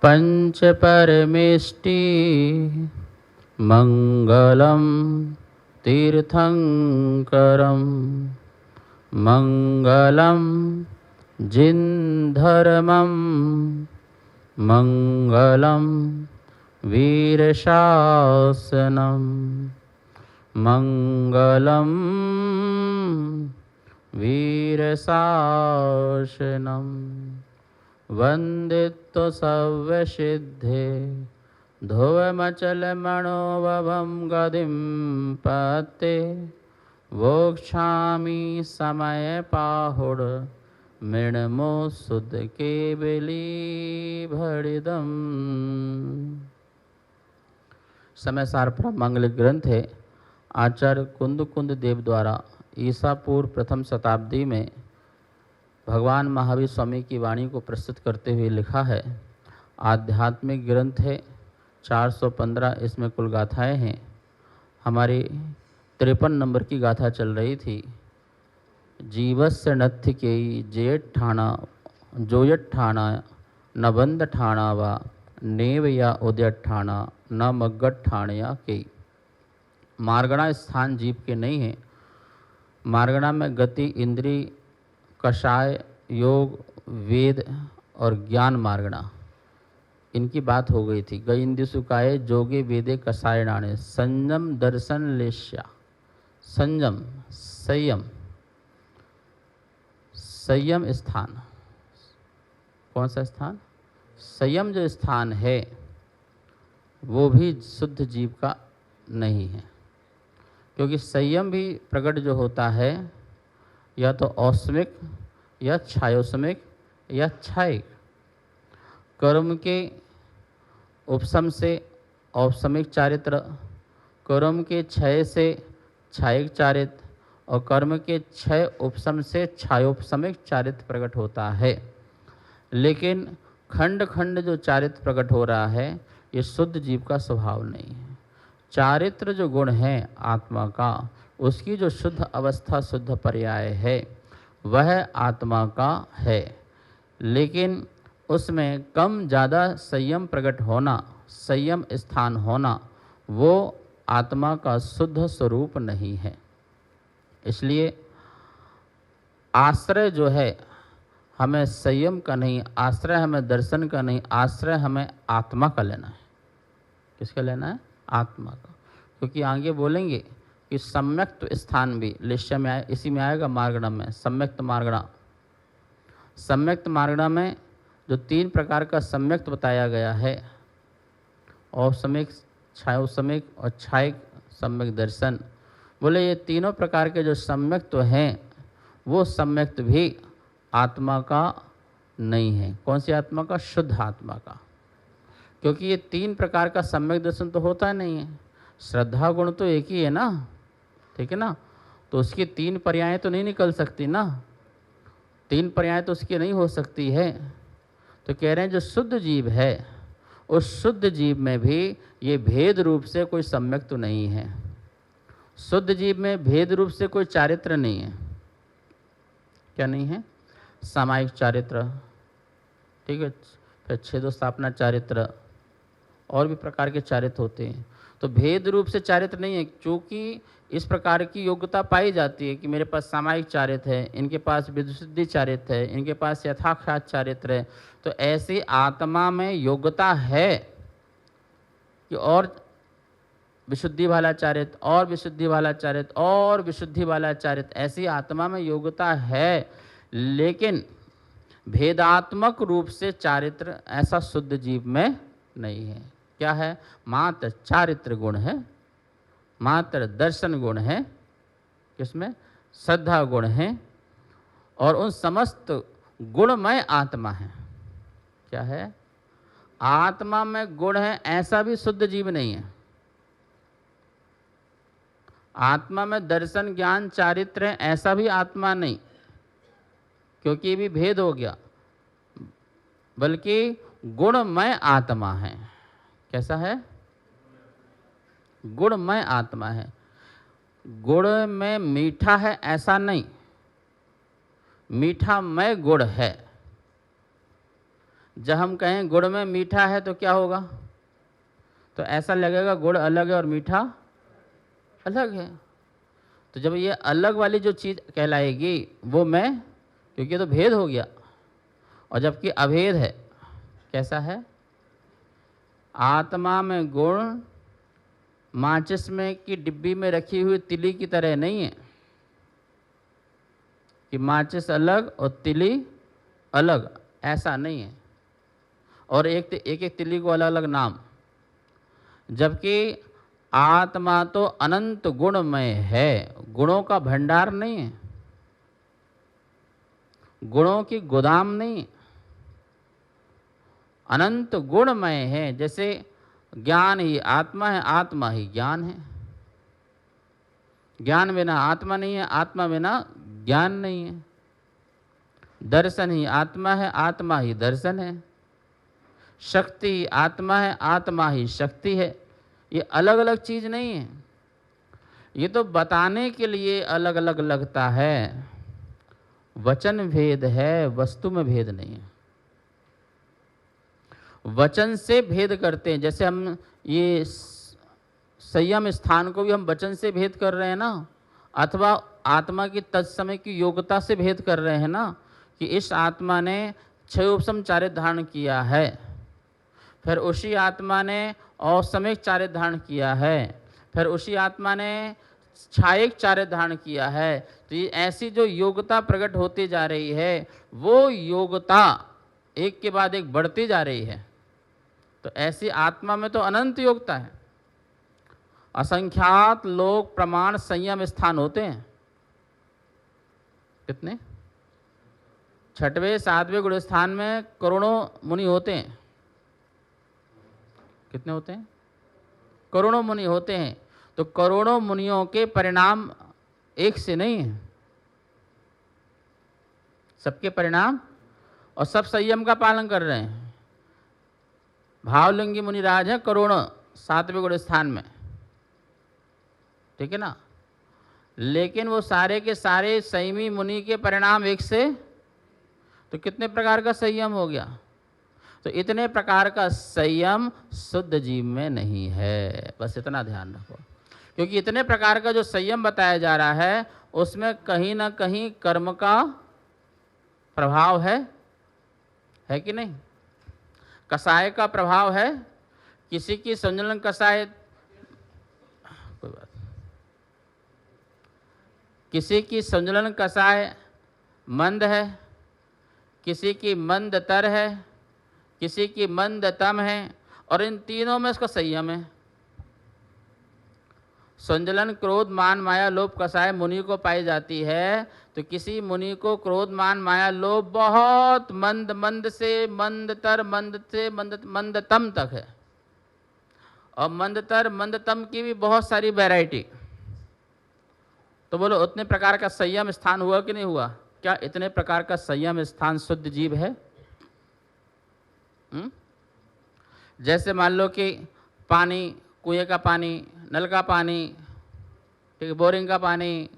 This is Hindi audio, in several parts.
पंच परमेष्टि मंगलम तीर्थंकरम मंगलम जिन्धर्मम मंगलम वीरशासनम मंगलम वीरशासनम वंदित्व सव्यसिद्धे ध्रुवमचलमणोभवं गतिं पते वोक्षामि समय पाहुड मृणमो सुध केवली भड़िदम। समय सार मंगलिक ग्रंथ है। आचार्य कुंद देव द्वारा ईसा पूर्व प्रथम शताब्दी में भगवान महावीर स्वामी की वाणी को प्रस्तुत करते हुए लिखा है। आध्यात्मिक ग्रंथ है। 415 इसमें कुल गाथाएं हैं। हमारी 53 नंबर की गाथा चल रही थी। जीवस्य नथ्य के जेठ ठाणा जोयठ ठाणा न बंद ठाणा वा नेव या उद्यट ठाणा न मग्गट ठाणया के। मार्गणा स्थान जीव के नहीं है। मार्गणा में गति, इंद्री, कषाय, योग, वेद और ज्ञान मार्गणा, इनकी बात हो गई थी। गई इंद्र सुकाये जोगे वेदे कषायणाणे संयम दर्शन लेश्या। संयम संयम संयम स्थान, कौन सा स्थान? संयम जो स्थान है वो भी शुद्ध जीव का नहीं है, क्योंकि संयम भी प्रकट जो होता है या तो औष्मिक या छायोष्मिक या क्षयिक। कर्म के उपशम से औपशमिक चारित्र, कर्म के क्षय से क्षयिक चारित्र और कर्म के क्षय उपशम से क्षयोपशमिक चारित्र प्रकट होता है। लेकिन खंड खंड जो चारित्र प्रकट हो रहा है ये शुद्ध जीव का स्वभाव नहीं है। चारित्र जो गुण है आत्मा का, उसकी जो शुद्ध अवस्था, शुद्ध पर्याय है वह आत्मा का है। लेकिन उसमें कम ज़्यादा संयम प्रकट होना, संयम स्थान होना, वो आत्मा का शुद्ध स्वरूप नहीं है। इसलिए आश्रय जो है हमें संयम का नहीं, आश्रय हमें दर्शन का नहीं, आश्रय हमें आत्मा का लेना है। किसका लेना है? आत्मा का। क्योंकि आगे बोलेंगे कि सम्यक्त स्थान भी लिश्य में आए, इसी में आएगा मार्गणा में। सम्यक्त मार्गणा, सम्यक्त मार्गणा में जो 3 प्रकार का सम्यक्त बताया गया है, औपशमिक, छायोपशमिक और क्षयिक सम्यक दर्शन, बोले ये तीनों प्रकार के जो सम्यक्त हैं वो सम्यक्त भी आत्मा का नहीं है। कौन सी आत्मा का? शुद्ध आत्मा का। क्योंकि ये 3 प्रकार का सम्यक दर्शन तो होता नहीं है। श्रद्धा गुण तो एक ही है ना, ठीक है ना, तो उसकी 3 पर्याय तो नहीं निकल सकती ना, 3 पर्याय तो उसकी नहीं हो सकती है। तो कह रहे हैं जो शुद्ध जीव है उस शुद्ध जीव में भी ये भेद रूप से कोई सम्यक तो नहीं है। शुद्ध जीव में भेद रूप से कोई चारित्र नहीं है। क्या नहीं है? सामायिक चारित्र, ठीक है, फिर छेदो स्थापना चारित्र, और भी प्रकार के चारित्र होते हैं। तो भेद रूप से चारित्र नहीं है, क्योंकि इस प्रकार की योग्यता पाई जाती है कि मेरे पास सामायिक चारित्र है, इनके पास विशुद्धि चारित्र है, इनके पास यथाख्यात चारित्र है। तो ऐसी आत्मा में योग्यता है कि और विशुद्धि वाला चारित्र, और विशुद्धि वाला चारित्र, और विशुद्धि वाला चारित्र, ऐसी आत्मा में योग्यता है। लेकिन भेदात्मक रूप से चारित्र ऐसा शुद्ध जीव में नहीं है। क्या है? मात्र चारित्र गुण है, मात्र दर्शन गुण है, किसमें? श्रद्धा गुण है, और उन समस्त गुणमय आत्मा है। क्या है? आत्मा में गुण है, ऐसा भी शुद्ध जीव नहीं है। आत्मा में दर्शन, ज्ञान, चारित्र है, ऐसा भी आत्मा नहीं, क्योंकि ये भी भेद हो गया। बल्कि गुणमय आत्मा है। कैसा है? गुणमय आत्मा है। गुण में मीठा है ऐसा नहीं, मीठा मय गुण है। जब हम कहें गुड़ में मीठा है तो क्या होगा? तो ऐसा लगेगा गुड़ अलग है और मीठा अलग है। तो जब ये अलग वाली जो चीज़ कहलाएगी वो मैं, क्योंकि तो भेद हो गया। और जबकि अभेद है, कैसा है? आत्मा में गुण माचिस में की डिब्बी में रखी हुई तिली की तरह नहीं है कि माचिस अलग और तिली अलग, ऐसा नहीं है। और एक एक तिली को अलग अलग नाम। जबकि आत्मा तो अनंत गुणमय है, गुणों का भंडार नहीं है, गुणों की गोदाम नहीं है, अनंत गुणमय है। जैसे ज्ञान ही आत्मा है, आत्मा ही ज्ञान है। ज्ञान बिना आत्मा नहीं है, आत्मा बिना ज्ञान नहीं है। दर्शन ही आत्मा है, आत्मा ही दर्शन है। शक्ति आत्मा है, आत्मा ही शक्ति है। ये अलग अलग चीज नहीं है। ये तो बताने के लिए अलग अलग लगता है। वचन भेद है, वस्तु में भेद नहीं है। वचन से भेद करते हैं। जैसे हम ये संयम स्थान को भी हम वचन से भेद कर रहे हैं ना, अथवा आत्मा की तत्समय की योग्यता से भेद कर रहे हैं ना, कि इस आत्मा ने 6 उपसम चारित्र धारण किया है, फिर उसी आत्मा ने असमयिक चारित्र धारण किया है, फिर उसी आत्मा ने छायिक चारित्र धारण किया है। तो ये ऐसी जो योग्यता प्रकट होती जा रही है, वो योग्यता एक के बाद एक बढ़ती जा रही है। तो ऐसी आत्मा में तो अनंत योग्यता है। असंख्यात लोक प्रमाण संयम स्थान होते हैं। कितने? 6वें 7वें गुण स्थान में करोड़ों मुनि होते हैं। कितने होते हैं? करोड़ों मुनि होते हैं। तो करोड़ों मुनियों के परिणाम एक से नहीं है, सबके परिणाम, और सब संयम का पालन कर रहे हैं। भावलिंगी मुनिराज है करोड़ों 7वें गुण स्थान में, ठीक है ना। लेकिन वो सारे के सारे संयमी मुनि के परिणाम एक से, तो कितने प्रकार का संयम हो गया? तो इतने प्रकार का संयम शुद्ध जीव में नहीं है, बस इतना ध्यान रखो। क्योंकि इतने प्रकार का जो संयम बताया जा रहा है उसमें कहीं ना कहीं कर्म का प्रभाव है कि नहीं? कषाय का प्रभाव है। किसी की संजलन कषाय, कोई बात, किसी की संजलन कषाय मंद है, किसी की मंद तर है, किसी की मंद तम है, और इन तीनों में इसका संयम है। संजलन क्रोध मान माया लोभ कषाय मुनि को पाई जाती है, तो किसी मुनि को क्रोध मान माया लोभ बहुत मंद से मंदतर, मंद से मंदतम तक है। और मंदतर मंदतम की भी बहुत सारी वैरायटी। तो बोलो उतने प्रकार का संयम स्थान हुआ कि नहीं हुआ? क्या इतने प्रकार का संयम स्थान शुद्ध जीव है? जैसे मान लो कि पानी, कुएं का पानी, नल का पानी, ठीक है, बोरिंग का पानी,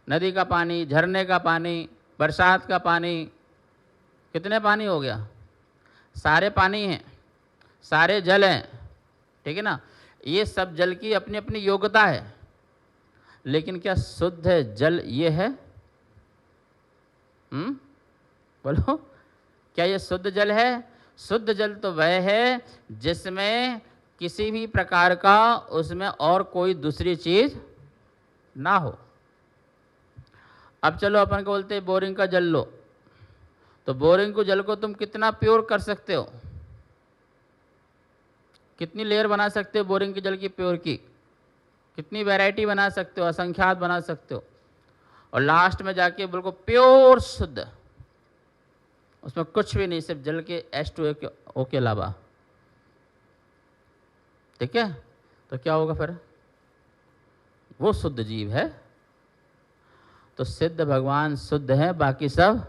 नदी का पानी, झरने का पानी, बरसात का पानी, कितने पानी हो गया? सारे पानी हैं, सारे जल हैं, ठीक है ना। ये सब जल की अपनी अपनी योग्यता है। लेकिन क्या शुद्ध जल ये है? बोलो, क्या ये शुद्ध जल है? शुद्ध जल तो वह है जिसमें किसी भी प्रकार का उसमें और कोई दूसरी चीज ना हो। अब चलो अपन को बोलते हैं बोरिंग का जल लो, तो बोरिंग को जल को तुम कितना प्योर कर सकते हो? कितनी लेयर बना सकते हो बोरिंग के जल की प्योर की? कितनी वैरायटी बना सकते हो? असंख्यात बना सकते हो। और लास्ट में जाके बिल्कुल प्योर शुद्ध, उसमें कुछ भी नहीं, सिर्फ जल के H2O के अलावा, ठीक है। तो क्या होगा फिर? वो शुद्ध जीव है। तो सिद्ध भगवान शुद्ध है, बाकी सब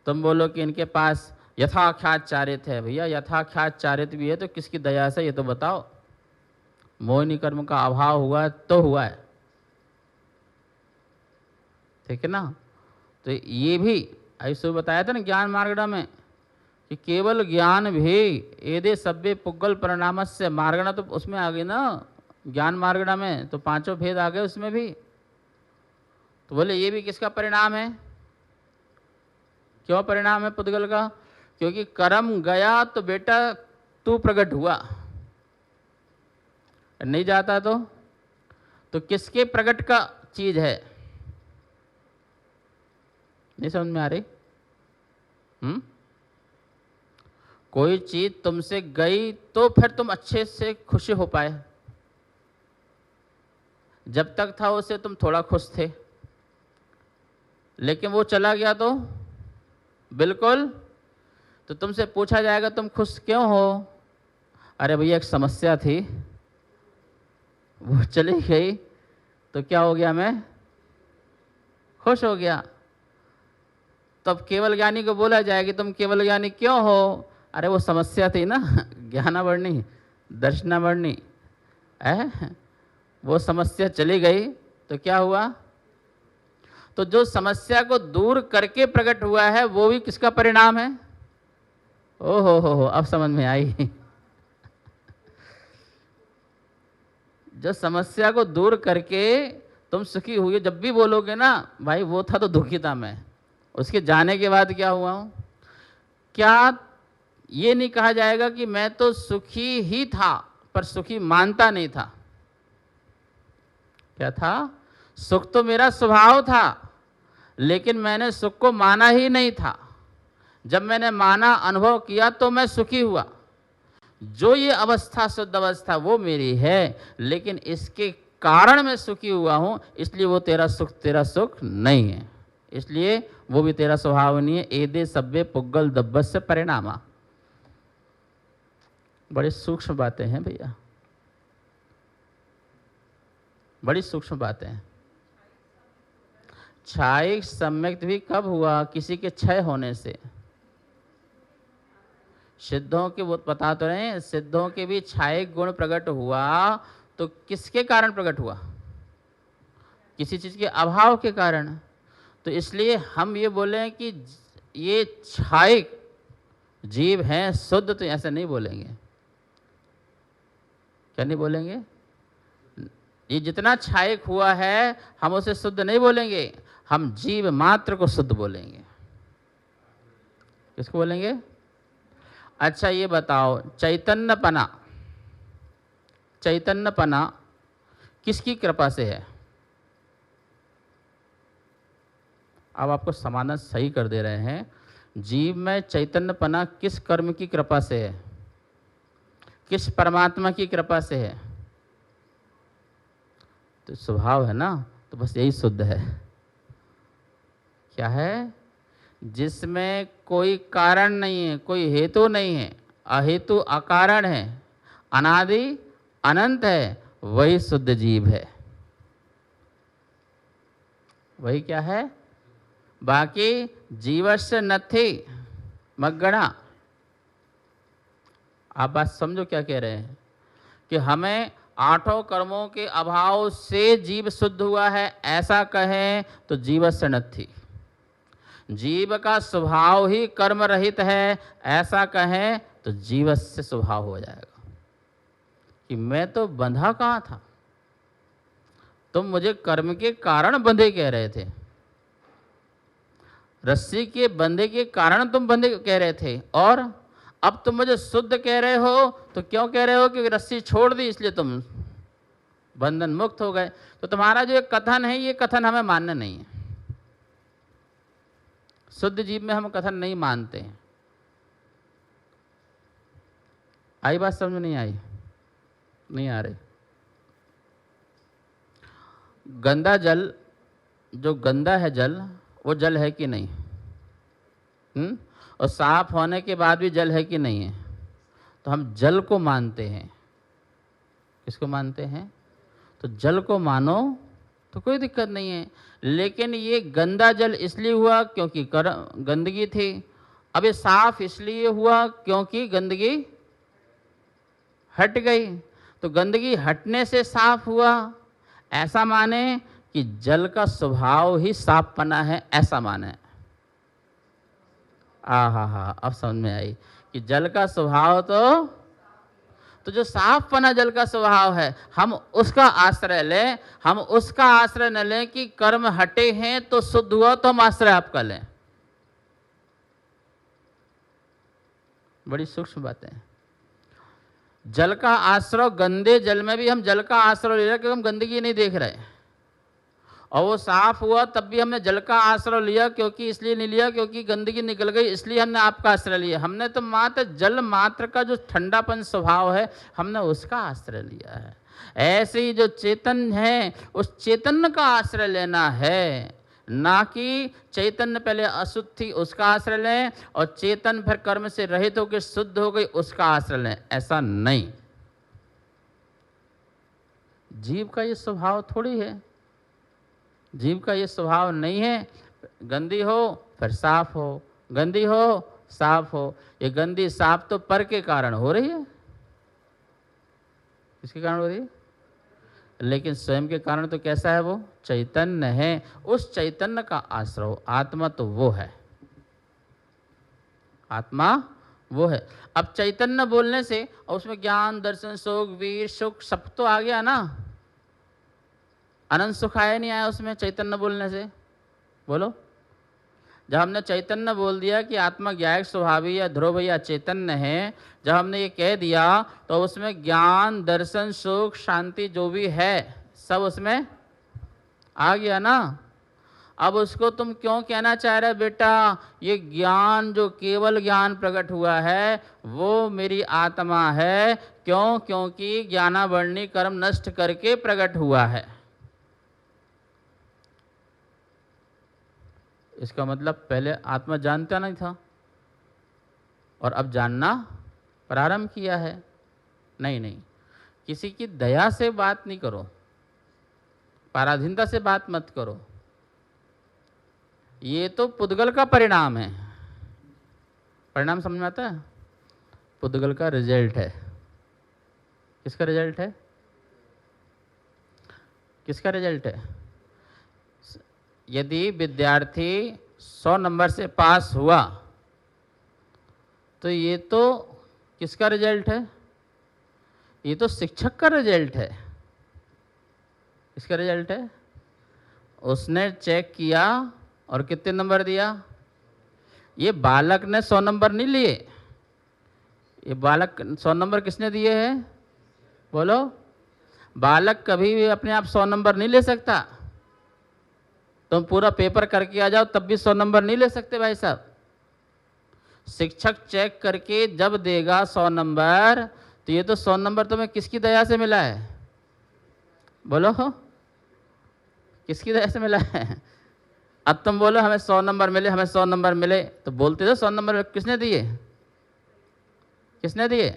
तुम बोलो कि इनके पास यथाख्यात चारित्र है। भैया यथाख्यात चारित्र भी है तो किसकी दया से, ये तो बताओ। मोहिनी कर्म का अभाव हुआ तो हुआ है, ठीक है ना। तो ये भी ऐसे बताया था ना ज्ञान मार्गड़ा में कि केवल ज्ञान भी एदे सभ्य पुग्गल परिणामस्य मार्गणा, तो उसमें आ गई ना ज्ञान मार्गणा में, तो पांचों भेद आ गए उसमें भी। तो बोले ये भी किसका परिणाम है? क्यों परिणाम है पुद्गल का? क्योंकि कर्म गया तो बेटा तू प्रकट हुआ, नहीं जाता तो किसके प्रकट का चीज है? नहीं समझ में आ रही? कोई चीज तुमसे गई तो फिर तुम अच्छे से खुशी हो पाए। जब तक था उससे तुम थोड़ा खुश थे, लेकिन वो चला गया तो बिल्कुल। तो तुमसे पूछा जाएगा तुम खुश क्यों हो? अरे भैया एक समस्या थी, वो चली गई तो क्या हो गया, मैं खुश हो गया। तब केवल ज्ञानी को बोला जाए कि तुम केवल ज्ञानी क्यों हो? अरे वो समस्या थी ना, ज्ञानावरणी दर्शनावरणी है, वो समस्या चली गई तो क्या हुआ? तो जो समस्या को दूर करके प्रकट हुआ है वो भी किसका परिणाम है? ओ हो, अब समझ में आई। जो समस्या को दूर करके तुम सुखी हुए, जब भी बोलोगे ना भाई वो था तो दुखी था मैं, उसके जाने के बाद क्या हुआ हूं, क्या ये नहीं कहा जाएगा कि मैं तो सुखी ही था पर सुखी मानता नहीं था? क्या था? सुख तो मेरा स्वभाव था, लेकिन मैंने सुख को माना ही नहीं था। जब मैंने माना, अनुभव किया तो मैं सुखी हुआ। जो ये अवस्था शुद्ध अवस्था वो मेरी है, लेकिन इसके कारण मैं सुखी हुआ हूं, इसलिए वो तेरा सुख नहीं है, इसलिए वो भी तेरा स्वभाव नहीं है। एदे सभ्य पुग्गल दब्बस्य परिणामा। बड़ी सूक्ष्म बातें हैं भैया, बड़ी सूक्ष्म बातें हैं। क्षायिक सम्यक्त भी कब हुआ? किसी के क्षय होने से। सिद्धों के वो बता तो रहे हैं, सिद्धों के भी क्षायिक गुण प्रकट हुआ तो किसके कारण प्रकट हुआ? किसी चीज के अभाव के कारण। तो इसलिए हम ये बोले कि ये क्षायिक जीव हैं शुद्ध, तो ऐसे नहीं बोलेंगे। क्या नहीं बोलेंगे? ये जितना क्षायिक हुआ है हम उसे शुद्ध नहीं बोलेंगे, हम जीव मात्र को शुद्ध बोलेंगे। किसको बोलेंगे? अच्छा ये बताओ, चैतन्यपना, चैतन्यपना किसकी कृपा से है? अब आपको समाधान सही कर दे रहे हैं। जीव में चैतन्यपना किस कर्म की कृपा से है? किस परमात्मा की कृपा से है? तो स्वभाव है ना, तो बस यही शुद्ध है। क्या है? जिसमें कोई कारण नहीं है, कोई हेतु नहीं है, अहेतु अकारण है, अनादि अनंत है, वही शुद्ध जीव है। वही क्या है? बाकी जीवस्य नथि मग्गणा। आप बात समझो क्या कह रहे हैं कि हमें आठों कर्मों के अभाव से जीव शुद्ध हुआ है ऐसा कहें तो जीवस्य नथि। जीव का स्वभाव ही कर्म रहित है ऐसा कहें तो जीवस्य स्वभाव हो जाएगा कि मैं तो बंधा कहाँ था, तुम मुझे कर्म के कारण बंधे कह रहे थे, रस्सी के बंधे के कारण तुम बंधे कह रहे थे, और अब तुम मुझे शुद्ध कह रहे हो। तो क्यों कह रहे हो? कि रस्सी छोड़ दी इसलिए तुम बंधन मुक्त हो गए। तो तुम्हारा जो कथन है ये कथन हमें मान्य नहीं है। शुद्ध जीव में हम कथन नहीं मानते हैं। आई बात समझ में नहीं आई? नहीं आ रही? गंदा जल, जो गंदा है जल, वो जल है कि नहीं? और साफ होने के बाद भी जल है कि नहीं है? तो हम जल को मानते हैं। किसको मानते हैं? तो जल को मानो तो कोई दिक्कत नहीं है, लेकिन ये गंदा जल इसलिए हुआ क्योंकि गंदगी थी। अब ये साफ इसलिए हुआ क्योंकि गंदगी हट गई। तो गंदगी हटने से साफ हुआ, ऐसा माने कि जल का स्वभाव ही साफपना है, ऐसा माने। हा, अब समझ में आई कि जल का स्वभाव तो जो साफपना जल का स्वभाव है, हम उसका आश्रय लें। हम उसका आश्रय न लें कि कर्म हटे हैं तो शुद्ध हुआ तो हम आश्रय आपका लें। बड़ी सूक्ष्म बातें हैं। जल का आश्रय, गंदे जल में भी हम जल का आश्रय ले रहे हैं क्योंकि हम गंदगी नहीं देख रहे, और वो साफ हुआ तब भी हमने जल का आश्रय लिया, क्योंकि इसलिए नहीं लिया क्योंकि गंदगी निकल गई, इसलिए हमने आपका आश्रय लिया। हमने तो मात्र जल मात्र का जो ठंडापन स्वभाव है, हमने उसका आश्रय लिया है। ऐसे ही जो चेतन है, उस चैतन्य का आश्रय लेना है, ना कि चैतन्य पहले अशुद्ध थी उसका आश्रय लें और चेतन फिर कर्म से रहित होकर शुद्ध हो गई उसका आश्रय लें। ऐसा नहीं, जीव का ये स्वभाव थोड़ी है। जीव का ये स्वभाव नहीं है गंदी हो फिर साफ हो, गंदी हो साफ हो। ये गंदी साफ तो पर के कारण हो रही है। किसके कारण हो रही है? लेकिन स्वयं के कारण तो कैसा है? वो चैतन्य है। उस चैतन्य का आश्रय आत्मा तो वो है, आत्मा वो है। अब चैतन्य बोलने से और उसमें ज्ञान, दर्शन, सुख, वीर, सुख सब तो आ गया ना। अनंत सुख आया नहीं आया उसमें चैतन्य बोलने से? बोलो। जब हमने चैतन्य बोल दिया कि आत्मा ज्ञायक स्वभावी या ध्रुव या चैतन्य है, जब हमने ये कह दिया तो उसमें ज्ञान, दर्शन, सुख, शांति जो भी है सब उसमें आ गया ना। अब उसको तुम क्यों कहना चाह रहे बेटा ये ज्ञान जो केवल ज्ञान प्रकट हुआ है वो मेरी आत्मा है? क्यों? क्योंकि ज्ञानावरणी कर्म नष्ट करके प्रकट हुआ है। इसका मतलब पहले आत्मा जानता नहीं था और अब जानना प्रारंभ किया है। नहीं, किसी की दया से बात नहीं करो, पराधीनता से बात मत करो। ये तो पुद्गल का परिणाम है। परिणाम समझ में आता है? पुद्गल का रिजल्ट है। किसका रिजल्ट है? किसका रिजल्ट है? यदि विद्यार्थी 100 नंबर से पास हुआ तो ये तो किसका रिजल्ट है? ये तो शिक्षक का रिजल्ट है। किसका रिजल्ट है? उसने चेक किया और कितने नंबर दिया? ये बालक ने 100 नंबर नहीं लिए। ये बालक 100 नंबर किसने दिए हैं? बोलो। बालक कभी भी अपने आप 100 नंबर नहीं ले सकता। तुम पूरा पेपर करके आ जाओ तब भी 100 नंबर नहीं ले सकते भाई साहब। शिक्षक चेक करके जब देगा 100 नंबर तो ये तो 100 नंबर तुम्हें किसकी दया से मिला है? बोलो, किसकी दया से मिला है? अब तुम बोलो हमें 100 नंबर मिले, हमें 100 नंबर मिले, तो बोलते थे 100 नंबर किसने दिए? किसने दिए?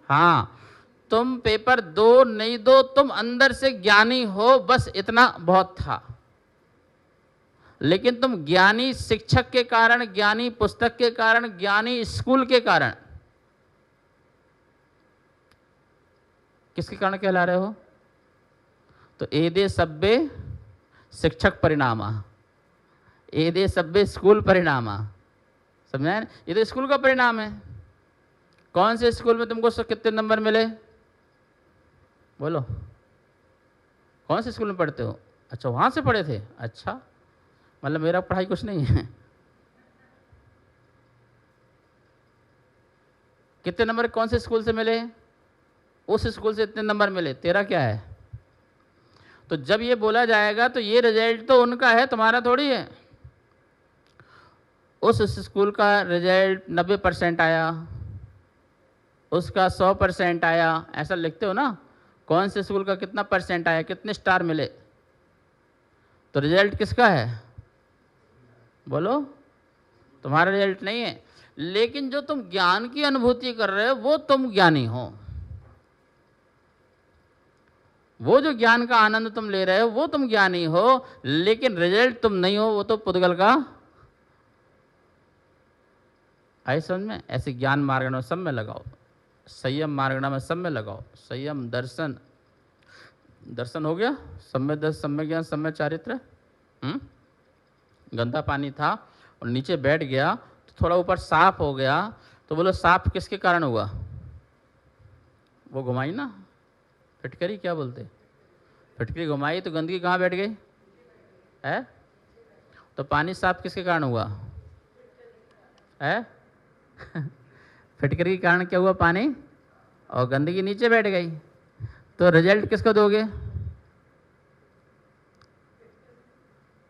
हाँ, तुम पेपर दो नहीं दो, तुम अंदर से ज्ञानी हो, बस इतना बहुत था। लेकिन तुम ज्ञानी शिक्षक के कारण, ज्ञानी पुस्तक के कारण, ज्ञानी स्कूल के कारण, किसके कारण कहला रहे हो? तो एदे सब्बे शिक्षक परिणामा, एदे सब्बे स्कूल परिणामा। समझा? ये तो स्कूल का परिणाम है। कौन से स्कूल में तुमको कितने नंबर मिले? बोलो, कौन से स्कूल में पढ़ते हो? अच्छा, वहां से पढ़े थे। अच्छा, मतलब मेरा पढ़ाई कुछ नहीं है। कितने नंबर कौन से स्कूल से मिले? उस स्कूल से इतने नंबर मिले, तेरा क्या है? तो जब ये बोला जाएगा तो ये रिजल्ट तो उनका है, तुम्हारा थोड़ी है। उस स्कूल का रिजल्ट 90% आया, उसका 100% आया, ऐसा लिखते हो ना। कौन से स्कूल का कितना परसेंट आया, कितने स्टार मिले, तो रिजल्ट किसका है? बोलो, तुम्हारा रिजल्ट नहीं है। लेकिन जो तुम ज्ञान की अनुभूति कर रहे हो वो तुम ज्ञानी हो। वो जो ज्ञान का आनंद तुम ले रहे हो वो तुम ज्ञानी हो, लेकिन रिजल्ट तुम नहीं हो, वो तो पुद्गल का। आई समझ में? ऐसे ज्ञान मार्ग में सब में लगाओ, संयम मार्ग में सब में लगाओ। संयम, दर्शन, दर्शन हो गया, सम्य दर्शन, सम्य ज्ञान, सम्य चारित्र। गंदा पानी था और नीचे बैठ गया तो थोड़ा ऊपर साफ हो गया, तो बोलो साफ किसके कारण हुआ? वो घुमाई ना फिटकरी, क्या बोलते, फिटकरी घुमाई तो गंदगी कहाँ बैठ गई है? तो पानी साफ किसके कारण हुआ है? फिटकरी के कारण क्या हुआ? पानी और गंदगी नीचे बैठ गई। तो रिजल्ट किसको दोगे?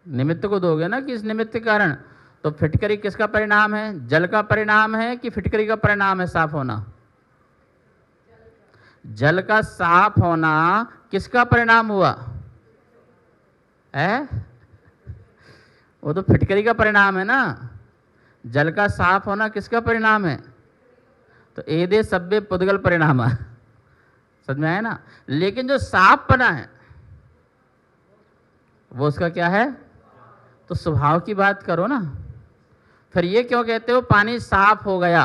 निमित्त को दोगे ना, कि इस निमित्त के कारण। तो फिटकरी किसका परिणाम है? जल का परिणाम है कि फिटकरी का परिणाम है साफ होना? जल का साफ होना किसका परिणाम हुआ है? वो तो फिटकरी का परिणाम है ना। जल का साफ होना किसका परिणाम है? तो एदे सब्बे पुद्गल परिणाम, समझ में आया ना। लेकिन जो साफ बना है वो उसका क्या है? तो स्वभाव की बात करो ना। फिर ये क्यों कहते हो पानी साफ हो गया?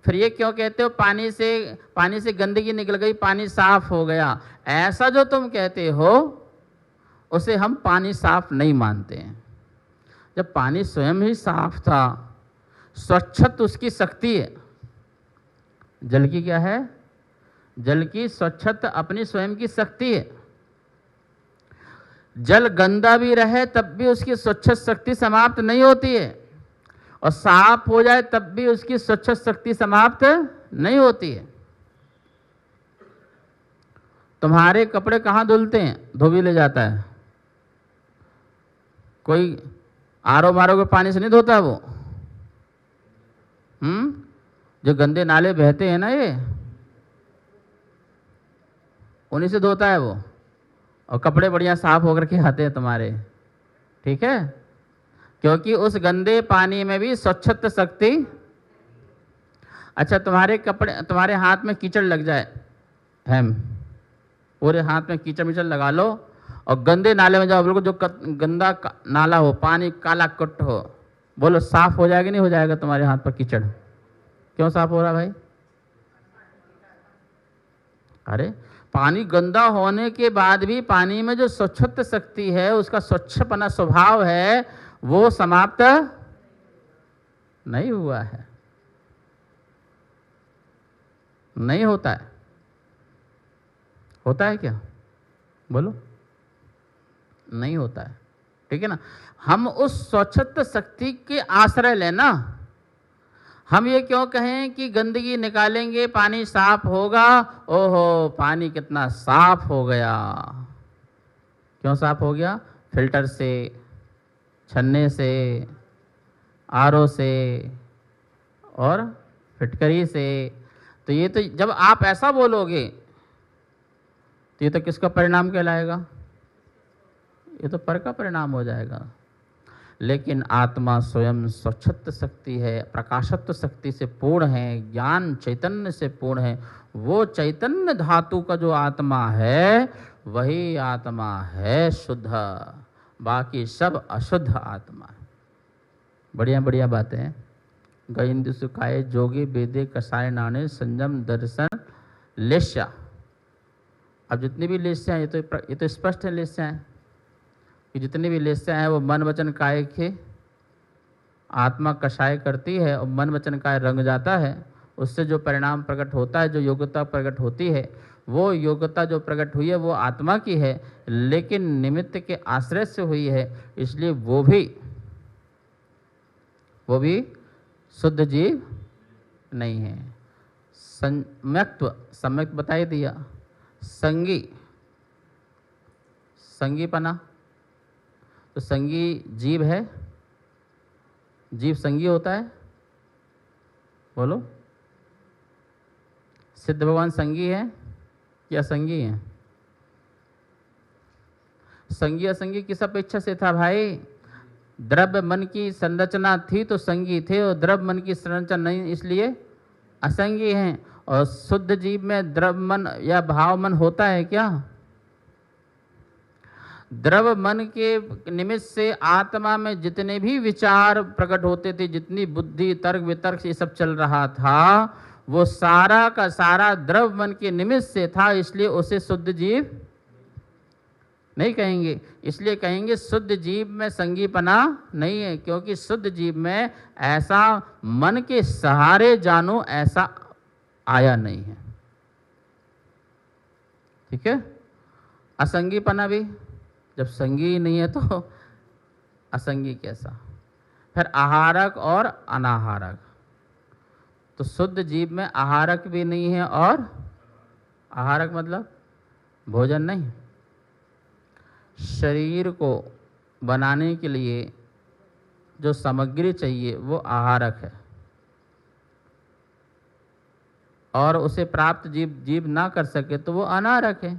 फिर ये क्यों कहते हो पानी से गंदगी निकल गई, पानी साफ हो गया? ऐसा जो तुम कहते हो उसे हम पानी साफ नहीं मानते हैं। जब पानी स्वयं ही साफ था, स्वच्छत उसकी शक्ति है। जल की क्या है? जल की स्वच्छत अपनी स्वयं की शक्ति है। जल गंदा भी रहे तब भी उसकी स्वच्छ शक्ति समाप्त नहीं होती है, और साफ हो जाए तब भी उसकी स्वच्छ शक्ति समाप्त नहीं होती है। तुम्हारे कपड़े कहाँ धुलते हैं? धोबी ले जाता है। कोई आरो मारो के पानी से नहीं धोता वो। जो गंदे नाले बहते हैं ना, ये उन्हीं से धोता है वो, और कपड़े बढ़िया साफ होकर के आते हैं तुम्हारे। ठीक है, क्योंकि उस गंदे पानी में भी स्वच्छत शक्ति। अच्छा, तुम्हारे कपड़े, तुम्हारे हाथ में कीचड़ लग जाए, हम पूरे हाथ में कीचड़ मिचड़ लगा लो और गंदे नाले में जाओ, बिल्कुल जो गंदा नाला हो, पानी काला कुट हो, बोलो साफ हो जाएगा नहीं हो जाएगा तुम्हारे हाथ पर कीचड़? क्यों साफ हो रहा भाई? अरे पानी गंदा होने के बाद भी पानी में जो स्वच्छत शक्ति है, उसका स्वच्छपना स्वभाव है, वो समाप्त नहीं हुआ है, नहीं होता है। होता है क्या? बोलो, नहीं होता है। ठीक है ना। हम उस स्वच्छत शक्ति के आश्रय लेना। हम ये क्यों कहें कि गंदगी निकालेंगे पानी साफ होगा? ओहो, पानी कितना साफ हो गया। क्यों साफ हो गया? फिल्टर से, छन्ने से, आरओ से और फिटकरी से। तो ये तो जब आप ऐसा बोलोगे तो ये तो किसका परिणाम कहलाएगा? ये तो पर का परिणाम हो जाएगा। लेकिन आत्मा स्वयं स्वच्छत शक्ति है, प्रकाशत्व शक्ति से पूर्ण है, ज्ञान चैतन्य से पूर्ण है। वो चैतन्य धातु का जो आत्मा है वही आत्मा है शुद्ध, बाकी सब अशुद्ध आत्मा है। बढ़िया बढ़िया बातें हैं। गइंद सुखाए जोगी वेदे कसाय नाने संयम दर्शन लेस्या। अब जितनी भी लेस्या हैं, ये तो स्पष्ट है लेस्या हैं कि जितनी भी लेस्या हैं वो मन वचन काय के आत्मा कषाय करती है, और मन वचन काय रंग जाता है। उससे जो परिणाम प्रकट होता है, जो योग्यता प्रकट होती है, वो योग्यता जो प्रकट हुई है वो आत्मा की है, लेकिन निमित्त के आश्रय से हुई है, इसलिए वो भी शुद्ध जीव नहीं है। सम्यक्त बताई दिया। संगीपना, तो संगी जीव है, जीव संगी होता है। बोलो, सिद्ध भगवान संगी है या असंगी है? संगी असंगी किस अपेक्षा से था भाई? द्रव्य मन की संरचना थी तो संगी थे, और द्रव्य मन की संरचना नहीं इसलिए असंगी हैं। और शुद्ध जीव में द्रव्य मन या भाव मन होता है क्या? द्रव्य मन के निमित्त से आत्मा में जितने भी विचार प्रकट होते थे, जितनी बुद्धि तर्क वितर्क ये सब चल रहा था, वो सारा का सारा द्रव्य मन के निमित्त से था, इसलिए उसे शुद्ध जीव नहीं कहेंगे। इसलिए कहेंगे शुद्ध जीव में संगीपना नहीं है, क्योंकि शुद्ध जीव में ऐसा मन के सहारे जानो ऐसा आया नहीं है। ठीक है। असंगीपना भी, जब संगी नहीं है तो असंगी कैसा। फिर आहारक और अनाहारक, तो शुद्ध जीव में आहारक भी नहीं है और आहारक मतलब भोजन नहीं। शरीर को बनाने के लिए जो सामग्री चाहिए वो आहारक है, और उसे प्राप्त जीव ना कर सके तो वो अनाहारक है।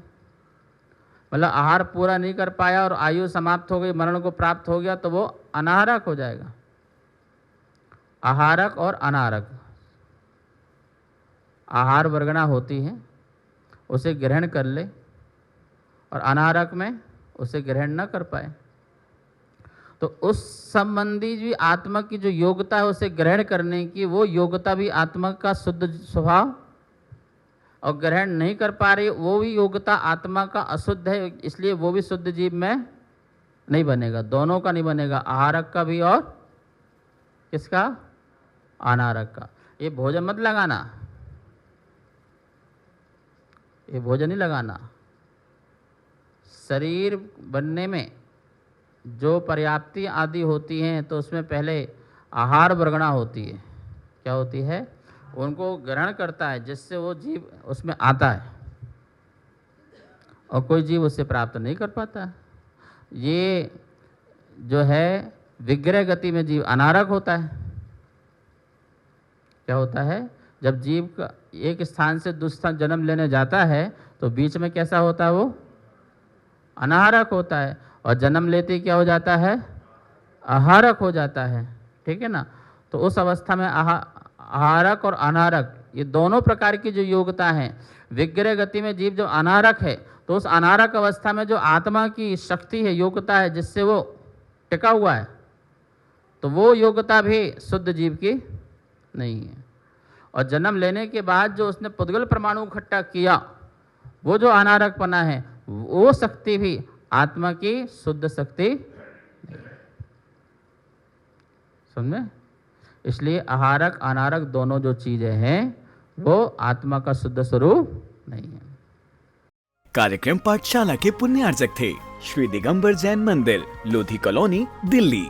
मतलब आहार पूरा नहीं कर पाया और आयु समाप्त हो गई, मरण को प्राप्त हो गया तो वो अनाहारक हो जाएगा। आहारक और अनाहारक, आहार वर्गणा होती है, उसे ग्रहण कर ले, और अनाहारक में उसे ग्रहण न कर पाए, तो उस संबंधी भी आत्मा की जो योग्यता है उसे ग्रहण करने की, वो योग्यता भी आत्मा का शुद्ध स्वभाव, और ग्रहण नहीं कर पा रही वो भी योग्यता आत्मा का अशुद्ध है, इसलिए वो भी शुद्ध जीव में नहीं बनेगा। दोनों का नहीं बनेगा, आहारक का भी और किसका, अनाहारक का। ये भोजन मत लगाना, ये भोजन नहीं लगाना। शरीर बनने में जो पर्याप्ति आदि होती हैं तो उसमें पहले आहार वर्गणा होती है। क्या होती है, उनको ग्रहण करता है जिससे वो जीव उसमें आता है, और कोई जीव उससे प्राप्त नहीं कर पाता। ये जो है विग्रह गति में जीव अनारक होता है। क्या होता है, जब जीव का एक स्थान से दूसरे स्थान जन्म लेने जाता है तो बीच में कैसा होता है, वो अनाहारक होता है, और जन्म लेते क्या हो जाता है, आहारक हो जाता है। ठीक है ना। तो उस अवस्था में आहारक और अनाहारक ये दोनों प्रकार की जो योग्यता है, विग्रह गति में जीव जो अनाहारक है तो उस अनाहारक अवस्था में जो आत्मा की शक्ति है, योग्यता है, जिससे वो टिका हुआ है, तो वो योग्यता भी शुद्ध जीव की नहीं है। और जन्म लेने के बाद जो उसने पुद्गल परमाणु इकट्ठा किया, वो जो अनाहारकपना है, वो शक्ति भी आत्मा की शुद्ध शक्ति समझे। इसलिए आहारक अनाहारक दोनों जो चीजें हैं वो आत्मा का शुद्ध स्वरूप नहीं है। कार्यक्रम पाठशाला के पुण्यार्जक थे श्री दिगंबर जैन मंदिर, लोधी कॉलोनी, दिल्ली।